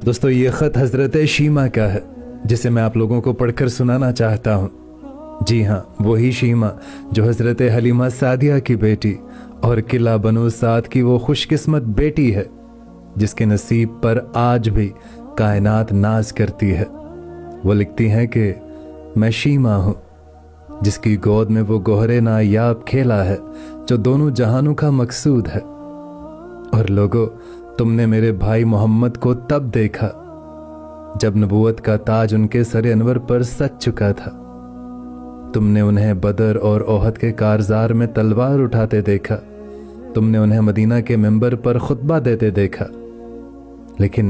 दोस्तों ये ख़त हज़रत शीमा का है जिसे मैं आप लोगों को पढ़कर सुनाना चाहता हूँ। जी हाँ, वही शीमा जो हज़रत हलीमा सादिया की बेटी और किला बनु साद की वो खुशकिस्मत बेटी है जिसके नसीब पर आज भी कायनात नाज करती है। वो लिखती हैं कि मैं शीमा हूँ जिसकी गोद में वो गोहरे नायाब खेला है जो दोनों जहानों का मकसूद है। और लोगों, तुमने मेरे भाई मोहम्मद को तब देखा जब नबूवत का ताज उनके सर अनवर पर सज चुका था। तुमने उन्हें बदर और ओहद के कारजार में तलवार उठाते देखा। तुमने उन्हें मदीना के मिंबर पर खुतबा देते देखा। लेकिन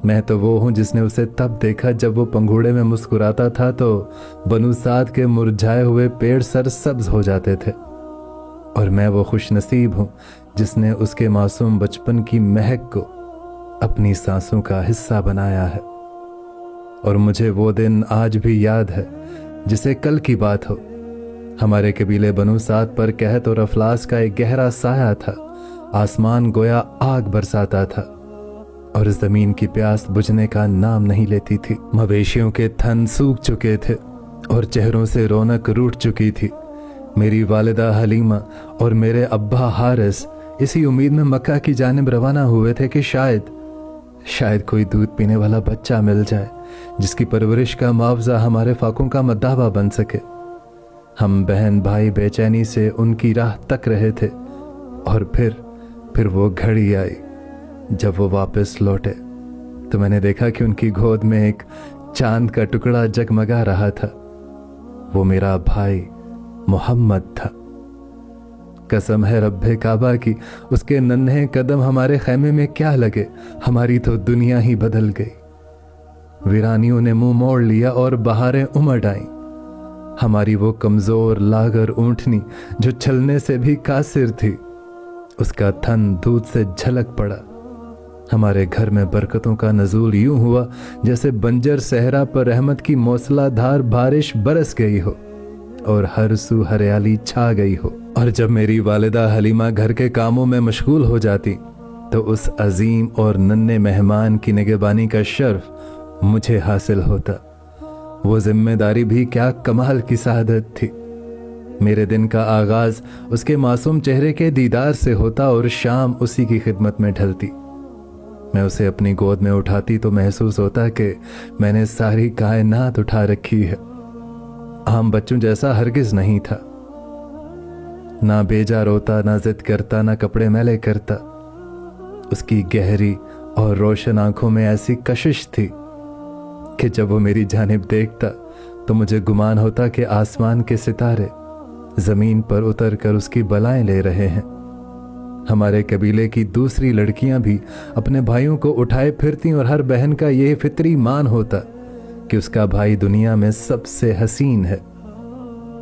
मैं तो वो हूं जिसने उसे तब देखा जब वो पंघूड़े में मुस्कुराता था तो बनु साद के मुरझाए हुए पेड़ सरसब्ज हो जाते थे। और मैं वो खुश नसीब हूं जिसने उसके मासूम बचपन की महक को अपनी सांसों का हिस्सा बनाया है। और मुझे वो दिन आज भी याद है जिसे कल की बात हो। हमारे कबीले बनु साद पर कहत और अफलास का एक गहरा साया था। आसमान गोया आग बरसाता था और जमीन की प्यास बुझने का नाम नहीं लेती थी। मवेशियों के थन सूख चुके थे और चेहरों से रौनक रूठ चुकी थी। मेरी वालिदा हलीमा और मेरे अब्बा हारिस इसी उम्मीद में मक्का की जानिब रवाना हुए थे कि शायद कोई दूध पीने वाला बच्चा मिल जाए जिसकी परवरिश का मुआवजा हमारे फाकों का मद्दाबा बन सके। हम बहन भाई बेचैनी से उनकी राह तक रहे थे और फिर वो घड़ी आई जब वो वापस लौटे तो मैंने देखा कि उनकी गोद में एक चांद का टुकड़ा जगमगा रहा था। वो मेरा भाई मोहम्मद था। कसम है रब्बे काबा की, उसके नन्हे कदम हमारे खैमे में क्या लगे, हमारी तो दुनिया ही बदल गई। वीरानियों ने मुंह मोड़ लिया और बहारें उमड़ आईं। हमारी वो कमजोर लागर ऊंटनी जो चलने से भी कासिर थी, उसका थन दूध से झलक पड़ा। हमारे घर में बरकतों का नजूल यूं हुआ जैसे बंजर सहरा पर रहमत की मौसलाधार बारिश बरस गई हो और हर सू हरियाली छा गई हो। और जब मेरी वालिदा हलीमा घर के कामों में मशगूल हो जाती तो उस अजीम और नन्हे मेहमान की निगहबानी का शर्फ मुझे हासिल होता। वो जिम्मेदारी भी क्या कमाल की सआदत थी। मेरे दिन का आगाज उसके मासूम चेहरे के दीदार से होता और शाम उसी की खिदमत में ढलती। मैं उसे अपनी गोद में उठाती तो महसूस होता कि मैंने सारी कायनात उठा रखी है। आम बच्चों जैसा हरगिज नहीं था। ना बेजा रोता, ना जिद करता, ना कपड़े मैले करता। उसकी गहरी और रोशन आंखों में ऐसी कशिश थी कि जब वो मेरी जानिब देखता तो मुझे गुमान होता कि आसमान के सितारे जमीन पर उतर कर उसकी बलाएं ले रहे हैं। हमारे कबीले की दूसरी लड़कियां भी अपने भाइयों को उठाए फिरती और हर बहन का यह फितरी मान होता कि उसका भाई दुनिया में सबसे हसीन है।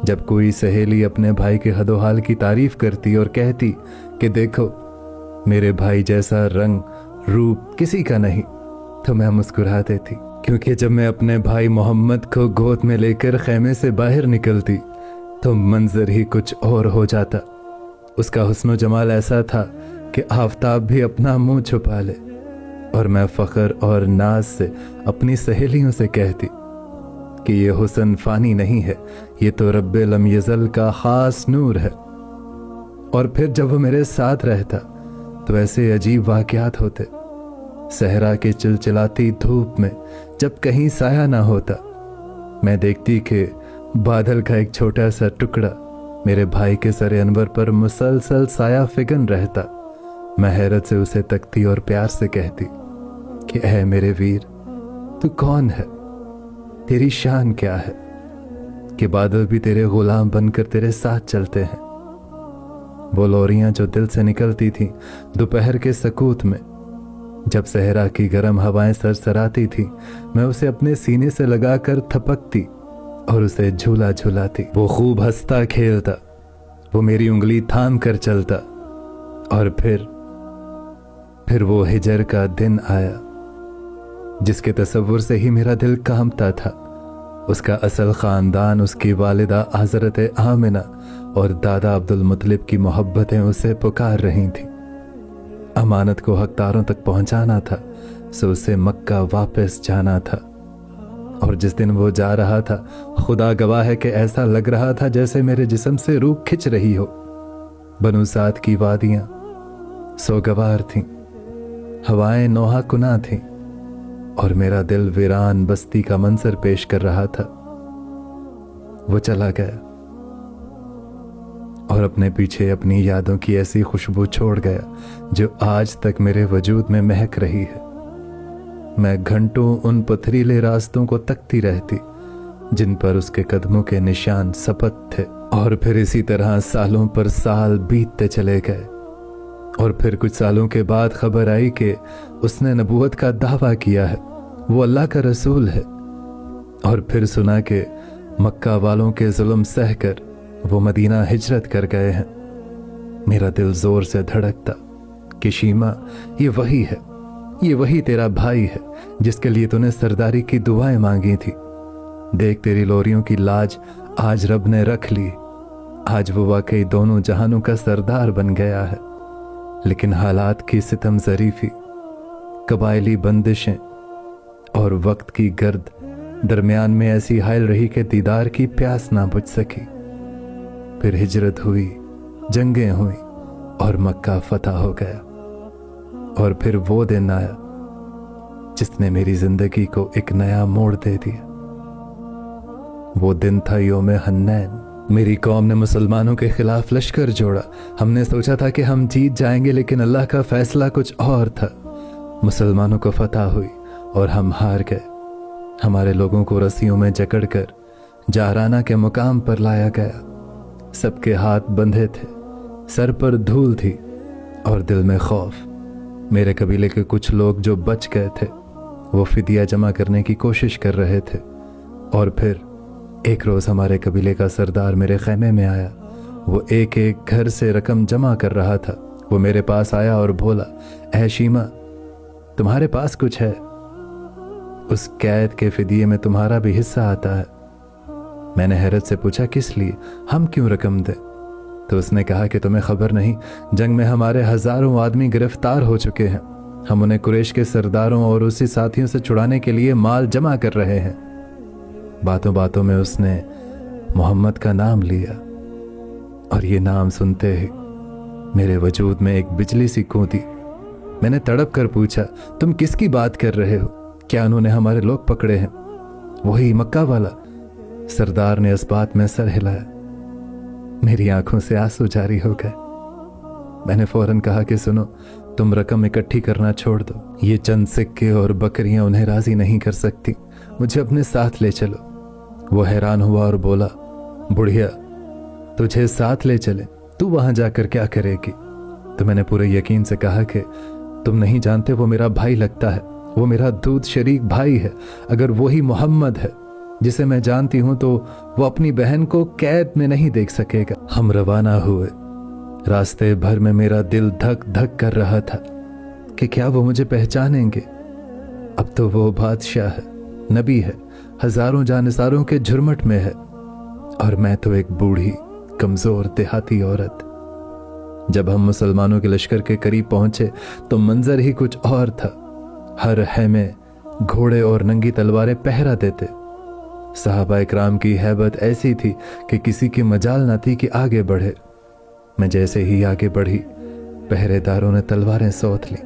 जब कोई सहेली अपने भाई के हदोहाल की तारीफ करती और कहती कि देखो मेरे भाई जैसा रंग रूप किसी का नहीं, तो मैं मुस्कुरा देती, क्योंकि जब मैं अपने भाई मोहम्मद को गोद में लेकर खैमे से बाहर निकलती तो मंजर ही कुछ और हो जाता। उसका हुस्न जमाल ऐसा था कि आफताब भी अपना मुंह छुपा ले। और मैं फख्र और नाज से अपनी सहेलियों से कहती कि ये हुस्न फानी नहीं है, ये तो रब्बे लम यज़ल का खास नूर है। और फिर जब वो मेरे साथ रहता तो ऐसे अजीब वाक़यात होते। सहरा के चिलचिलाती धूप में जब कहीं साया ना होता, मैं देखती कि बादल का एक छोटा सा टुकड़ा मेरे भाई के सर अनवर पर मुसलसल साया फिगन रहता। मैं हैरत से उसे तकती और प्यार से कहती कि ऐ मेरे वीर, तू कौन है, तेरी शान क्या है कि बादल भी तेरे गुलाम बनकर तेरे साथ चलते हैं। वो लोरियां जो दिल से निकलती थीं दोपहर के सकूत में, जब सहरा की गर्म हवाएं सरसराती थी, मैं उसे अपने सीने से लगाकर थपकती और उसे झूला झूलाती। वो खूब हंसता खेलता, वो मेरी उंगली थाम कर चलता। और फिर वो हिजर का दिन आया जिसके तसव्वुर से ही मेरा दिल कांपता था। उसका असल खानदान, उसकी वालिदा हज़रत आमिना और दादा अब्दुल मुत्तलिब की मोहब्बतें उसे पुकार रही थीं। अमानत को हकदारों तक पहुंचाना था, सो उसे मक्का वापस जाना था। और जिस दिन वो जा रहा था, खुदा गवाह है कि ऐसा लग रहा था जैसे मेरे जिस्म से रूह खिंच रही हो। बनु साद की वादियां सोगवार थीं, हवाएं नोहा कुना थीं, और मेरा दिल वीरान बस्ती का मंजर पेश कर रहा था। वो चला गया और अपने पीछे अपनी यादों की ऐसी खुशबू छोड़ गया जो आज तक मेरे वजूद में महक रही है। मैं घंटों उन पथरीले रास्तों को तकती रहती जिन पर उसके कदमों के निशान सपत थे, और फिर इसी तरह सालों पर साल बीतते चले गए। और फिर कुछ सालों के बाद खबर आई कि उसने नबूवत का दावा किया है, वो अल्लाह का रसूल है। और फिर सुना कि मक्का वालों के जुल्म सहकर वो मदीना हिजरत कर गए हैं। मेरा दिल जोर से धड़कता कि शीमा, ये वही तेरा भाई है जिसके लिए तूने सरदारी की दुआएं मांगी थी। देख, तेरी लोरियों की लाज आज रब ने रख ली। आज वो वाकई दोनों जहानों का सरदार बन गया है। लेकिन हालात की सितम ज़रीफी, कबायली बंदिशें और वक्त की गर्द दरमियान में ऐसी हायल रही कि दीदार की प्यास ना बुझ सकी। फिर हिजरत हुई, जंगें हुई और मक्का फतह हो गया। और फिर वो दिन आया जिसने मेरी जिंदगी को एक नया मोड़ दे दिया। वो दिन था यौम हन्नैन। मेरी कौम ने मुसलमानों के खिलाफ लश्कर जोड़ा। हमने सोचा था कि हम जीत जाएंगे, लेकिन अल्लाह का फैसला कुछ और था। मुसलमानों को फतह हुई और हम हार गए। हमारे लोगों को रस्सियों में जकड़कर जाराना के मुकाम पर लाया गया। सबके हाथ बंधे थे, सर पर धूल थी और दिल में खौफ। मेरे कबीले के कुछ लोग जो बच गए थे वो फिदिया जमा करने की कोशिश कर रहे थे। और फिर एक रोज़ हमारे कबीले का सरदार मेरे खैमे में आया। वो एक एक घर से रकम जमा कर रहा था। वो मेरे पास आया और बोला, ऐ शीमा, तुम्हारे पास कुछ है? उस कैद के फिदिये में तुम्हारा भी हिस्सा आता है। मैंने हैरत से पूछा, किस लिए? हम क्यों रकम दें? तो उसने कहा कि तुम्हें खबर नहीं, जंग में हमारे हजारों आदमी गिरफ्तार हो चुके हैं। हम उन्हें कुरैश के सरदारों और उसी साथियों से छुड़ाने के लिए माल जमा कर रहे हैं। बातों बातों में उसने मोहम्मद का नाम लिया, और ये नाम सुनते ही मेरे वजूद में एक बिजली सी कूदी। मैंने तड़प कर पूछा, तुम किसकी बात कर रहे हो? क्या उन्होंने हमारे लोग पकड़े हैं? वही मक्का वाला? सरदार ने इस बात में सर हिलाया। मेरी आंखों से आंसू जारी हो गए। मैंने फौरन कहा कि सुनो, तुम रकम इकट्ठी करना छोड़ दो। ये चंद सिक्के और बकरियां उन्हें राजी नहीं कर सकती। मुझे अपने साथ ले चलो। वो हैरान हुआ और बोला, बुढ़िया, तुझे साथ ले चले? तू वहां जाकर क्या करेगी? तो मैंने पूरे यकीन से कहा कि तुम नहीं जानते, वो मेरा भाई लगता है। वो मेरा दूध शरीक भाई है। अगर वही मोहम्मद है जिसे मैं जानती हूं, तो वो अपनी बहन को कैद में नहीं देख सकेगा। हम रवाना हुए। रास्ते भर में मेरा दिल धक धक कर रहा था कि क्या वो मुझे पहचानेंगे। अब तो वो बादशाह है, नबी है, हजारों जानिसारों के झुरमट में है, और मैं तो एक बूढ़ी कमजोर देहाती औरत। जब हम मुसलमानों के लश्कर के करीब पहुंचे तो मंजर ही कुछ और था। हर हैमे घोड़े और नंगी तलवारें पहरा देते। सहाबा इकराम की हैबत ऐसी थी कि किसी की मजाल न थी कि आगे बढ़े। मैं जैसे ही आगे बढ़ी, पहरेदारों ने तलवारें सौंध ली।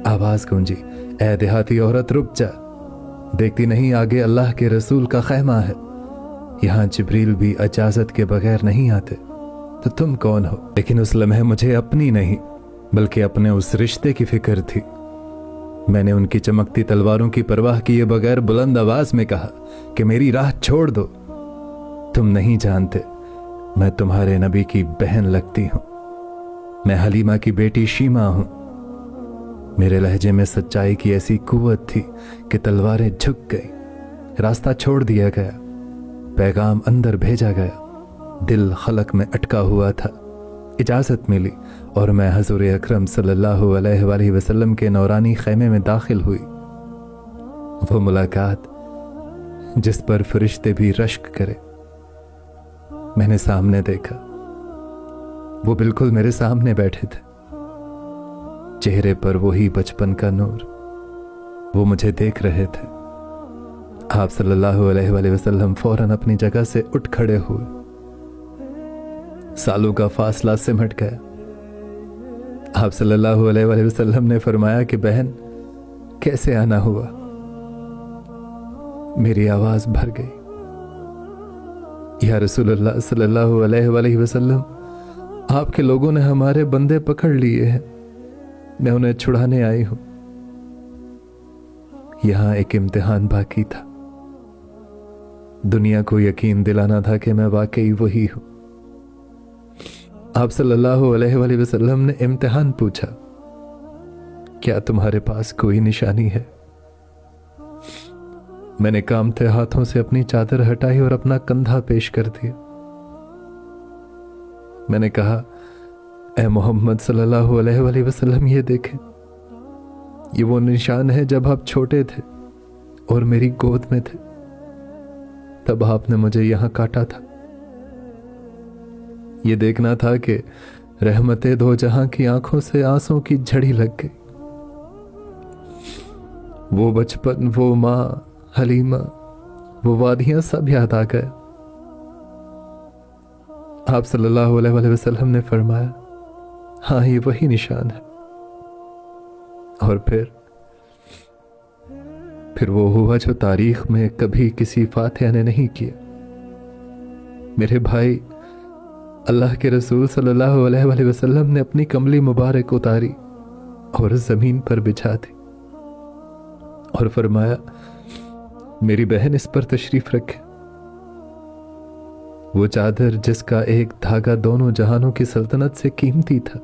आवाज गूंजी, ऐ देहाती औरत, रुक जा। देखती नहीं आगे अल्लाह के रसूल का खैमा है। यहाँ जिब्रील भी इजाजत के बगैर नहीं आते। तो तुम कौन हो? लेकिन उस लम्हे मुझे अपनी नहीं बल्कि अपने उस रिश्ते की फिक्र थी। मैंने उनकी चमकती तलवारों की परवाह किए बगैर बुलंद आवाज में कहा कि मेरी राह छोड़ दो। तुम नहीं जानते, मैं तुम्हारे नबी की बहन लगती हूं। मैं हलीमा की बेटी शीमा हूं। मेरे लहजे में सच्चाई की ऐसी कुव्वत थी कि तलवारें झुक गई। रास्ता छोड़ दिया गया, पैगाम अंदर भेजा गया। दिल खलक में अटका हुआ था। इजाजत मिली और मैं हजूर अकरम सल्लल्लाहु अलैहि वसल्लम के नौरानी खैमे में दाखिल हुई। वो मुलाकात जिस पर फरिश्ते भी रश्क करे। मैंने सामने देखा, वो बिल्कुल मेरे सामने बैठे थे। चेहरे पर वही बचपन का नूर। वो मुझे देख रहे थे। आप सल्लल्लाहु अलैहि वसल्लम फौरन अपनी जगह से उठ खड़े हुए। सालों का फासला सिमट गया। आप सल्लल्लाहु अलैहि वसल्लम ने फरमाया कि बहन, कैसे आना हुआ? मेरी आवाज भर गई, या रसूलुल्लाह सल्लल्लाहु अलैहि वसल्लम, आपके लोगों ने हमारे बंदे पकड़ लिए हैं, मैं उन्हें छुड़ाने आई हूं। यहां एक इम्तिहान बाकी था। दुनिया को यकीन दिलाना था कि मैं वाकई वही हूं। आप सल्लल्लाहु अलैहि वसल्लम ने इम्तिहान पूछा, क्या तुम्हारे पास कोई निशानी है? मैंने कांपते हाथों से अपनी चादर हटाई और अपना कंधा पेश कर दिया। मैंने कहा, ऐ मोहम्मद सल्लल्लाहु अलैहि वसल्लम, ये देखें, ये वो निशान है जब आप छोटे थे और मेरी गोद में थे, तब आपने मुझे यहां काटा था। ये देखना था कि रहमते दो जहां की आंखों से आंसू की झड़ी लग गई। वो बचपन, वो मां हलीमा, वो वादियां सब याद आ गए। आप सल्लल्लाहु अलैहि वसल्लम ने फरमाया, हाँ, ये वही निशान है। और फिर वो हुआ जो तारीख में कभी किसी फातिहा ने नहीं किया। मेरे भाई, अल्लाह के रसूल सल्लल्लाहु अलैहि वसल्लम ने अपनी कमली मुबारक उतारी और जमीन पर बिछा दी और फरमाया, मेरी बहन, इस पर तशरीफ रखे। वो चादर जिसका एक धागा दोनों जहानों की सल्तनत से कीमती था,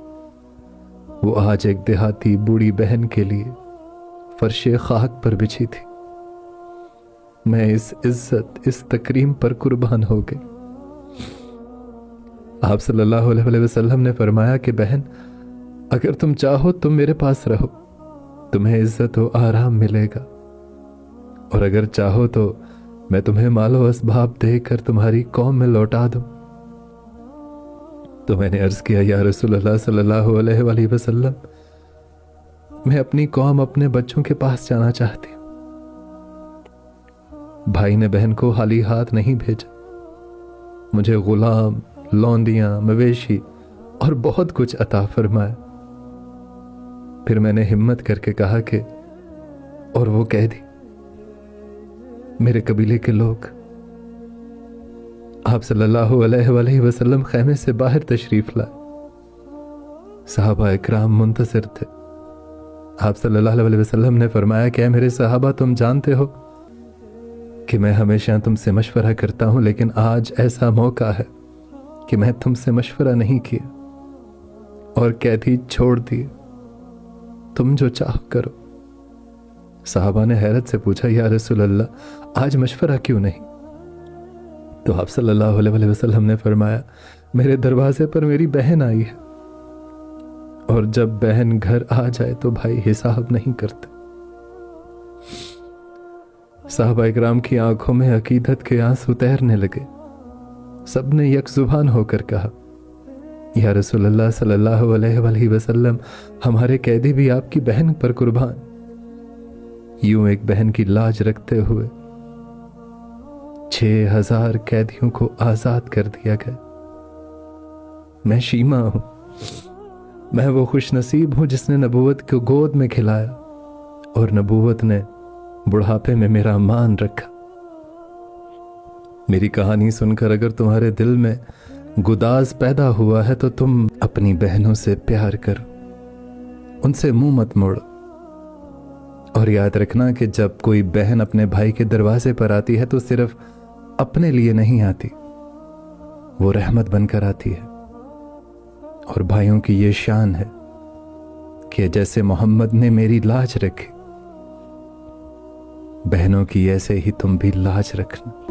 वो आज एक देहाती बूढ़ी बहन के लिए फर्शे खाक पर बिछी थी। मैं इस इज्जत, इस तकरीम पर कुर्बान हो गई। आप सल्लल्लाहु अलैहि वसल्लम ने फरमाया कि बहन, अगर तुम चाहो तो मेरे पास रहो, तुम्हें इज्जत और आराम मिलेगा, और अगर चाहो तो मैं तुम्हें मालो असबाब देकर तुम्हारी कौम में लौटा दूं। तो मैंने अर्ज किया, या रसूलल्लाह सल्लल्लाहु अलैहि वसल्लम, मैं अपनी कौम, अपने बच्चों के पास जाना चाहती हूं। भाई ने बहन को खाली हाथ नहीं भेजा, मुझे गुलाम, लौंदियां, मवेशी और बहुत कुछ अता फरमाया। फिर मैंने हिम्मत करके कहा कि, और वो कैदी, मेरे कबीले के लोग। आप सल्लल्लाहु अलैहि वसल्लम खैमे से बाहर तशरीफ लाए। सहाबा इकराम मुंतसिर थे। आप सल्लल्लाहु अलैहि वसल्लम ने फरमाया कि मेरे सहाबा, तुम जानते हो कि मैं हमेशा तुमसे मशवरा करता हूं, लेकिन आज ऐसा मौका है कि मैं तुमसे मशवरा नहीं किया और कैदी छोड़ दिए। तुम जो चाहो करो। साहबा ने हैरत से पूछा, या रसूल अल्लाह, आज मशवरा क्यों नहीं? तो आप सल्लल्लाहु अलैहि वसल्लम ने फरमाया, मेरे दरवाजे पर मेरी बहन आई है, और जब बहन घर आ जाए तो भाई हिसाब नहीं करते। साहबा इकराम की आंखों में अकीदत के आंसू तैरने लगे। सबने यक जुबान होकर कहा, या रसूलल्लाह सल्लल्लाहु अलैहि वसल्लम, हमारे कैदी भी आपकी बहन पर कुर्बान। यूं एक बहन की लाज रखते हुए 6000 कैदियों को आजाद कर दिया गया। मैं शीमा हूं, मैं वो खुश नसीब हूं जिसने नबूवत को गोद में खिलाया और नबूवत ने बुढ़ापे में मेरा मान रखा। मेरी कहानी सुनकर अगर तुम्हारे दिल में गुदाज पैदा हुआ है तो तुम अपनी बहनों से प्यार करो, उनसे मुंह मत मोड़ो। और याद रखना कि जब कोई बहन अपने भाई के दरवाजे पर आती है तो सिर्फ अपने लिए नहीं आती, वो रहमत बनकर आती है। और भाइयों की ये शान है कि जैसे मोहम्मद ने मेरी लाज रखी, बहनों की ऐसे ही तुम भी लाज रखना।